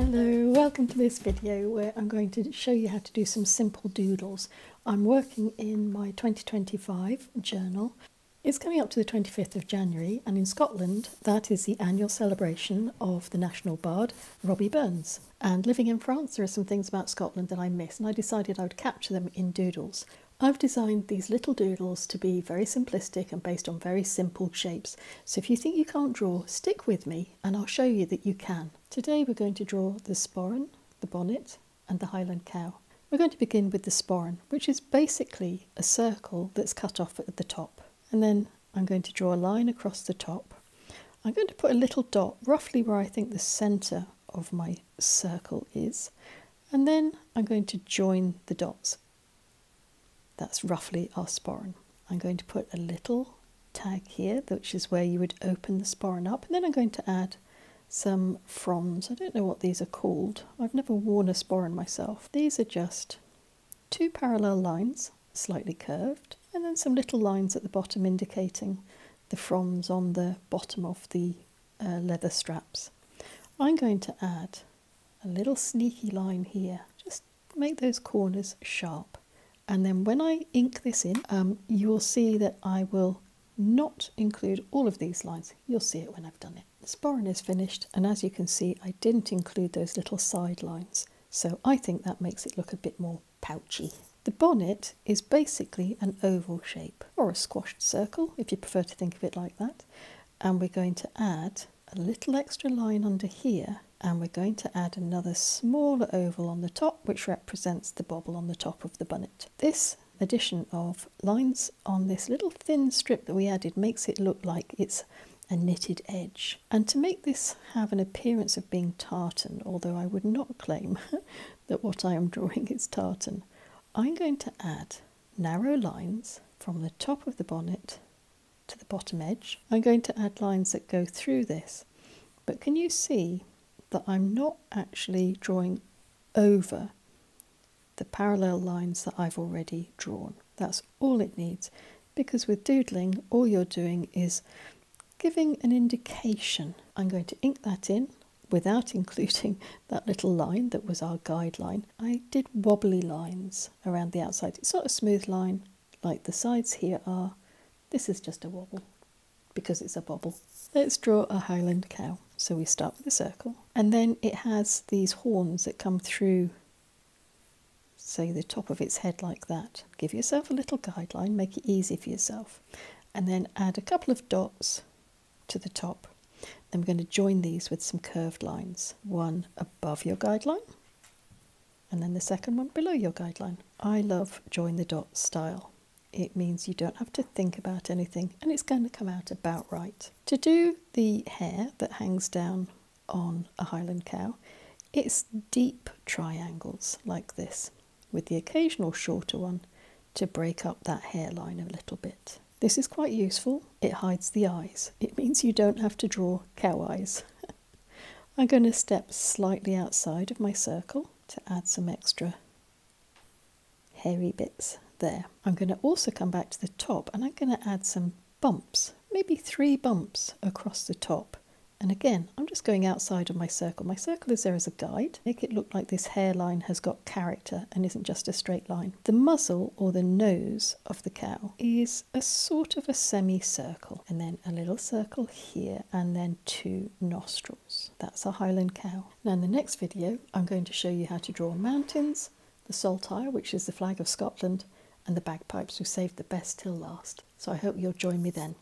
Hello, welcome to this video where I'm going to show you how to do some simple doodles. I'm working in my 2025 journal. It's coming up to the 25th of January, and in Scotland that is the annual celebration of the national bard Robbie Burns. And living in France, there are some things about Scotland that I miss, and I decided I would capture them in doodles. I've designed these little doodles to be very simplistic and based on very simple shapes. So if you think you can't draw, stick with me and I'll show you that you can. Today we're going to draw the Sporran, the Bonnet and the Highland cow. We're going to begin with the Sporran, which is basically a circle that's cut off at the top. And then I'm going to draw a line across the top. I'm going to put a little dot roughly where I think the centre of my circle is. And then I'm going to join the dots. That's roughly our sporran. I'm going to put a little tag here, which is where you would open the sporran up, and then I'm going to add some fronds. I don't know what these are called. I've never worn a sporran myself. These are just two parallel lines, slightly curved, and then some little lines at the bottom indicating the fronds on the bottom of the leather straps. I'm going to add a little sneaky line here, just make those corners sharp. And then when I ink this in, you will see that I will not include all of these lines. You'll see it when I've done it. The sporran is finished, and as you can see, I didn't include those little side lines. So I think that makes it look a bit more pouchy. The bonnet is basically an oval shape, or a squashed circle, if you prefer to think of it like that. And we're going to add a little extra line under here, and we're going to add another smaller oval on the top, which represents the bobble on the top of the bonnet. This addition of lines on this little thin strip that we added makes it look like it's a knitted edge. And to make this have an appearance of being tartan, although I would not claim that what I am drawing is tartan, I'm going to add narrow lines from the top of the bonnet to the bottom edge. I'm going to add lines that go through this, but can you see that I'm not actually drawing over the parallel lines that I've already drawn? That's all it needs, because with doodling all you're doing is giving an indication. I'm going to ink that in without including that little line that was our guideline. I did wobbly lines around the outside. It's not a smooth line like the sides here are. This is just a wobble because it's a bobble. Let's draw a Highland cow. So we start with a circle, and then it has these horns that come through, say, the top of its head like that. Give yourself a little guideline, make it easy for yourself, and then add a couple of dots to the top. Then we're going to join these with some curved lines, one above your guideline, and then the second one below your guideline. I love join the dot style. It means you don't have to think about anything, and it's going to come out about right. To do the hair that hangs down on a Highland cow, it's deep triangles like this, with the occasional shorter one to break up that hairline a little bit. This is quite useful. It hides the eyes. It means you don't have to draw cow eyes. I'm going to step slightly outside of my circle to add some extra hairy bits there. I'm going to also come back to the top, and I'm going to add some bumps, maybe 3 bumps across the top. And again, I'm just going outside of my circle. My circle is there as a guide. Make it look like this hairline has got character and isn't just a straight line. The muzzle, or the nose of the cow, is a sort of a semicircle, and then a little circle here, and then 2 nostrils. That's a Highland cow. Now in the next video, I'm going to show you how to draw mountains, the saltire, which is the flag of Scotland, and the bagpipes, who saved the best till last. So I hope you'll join me then.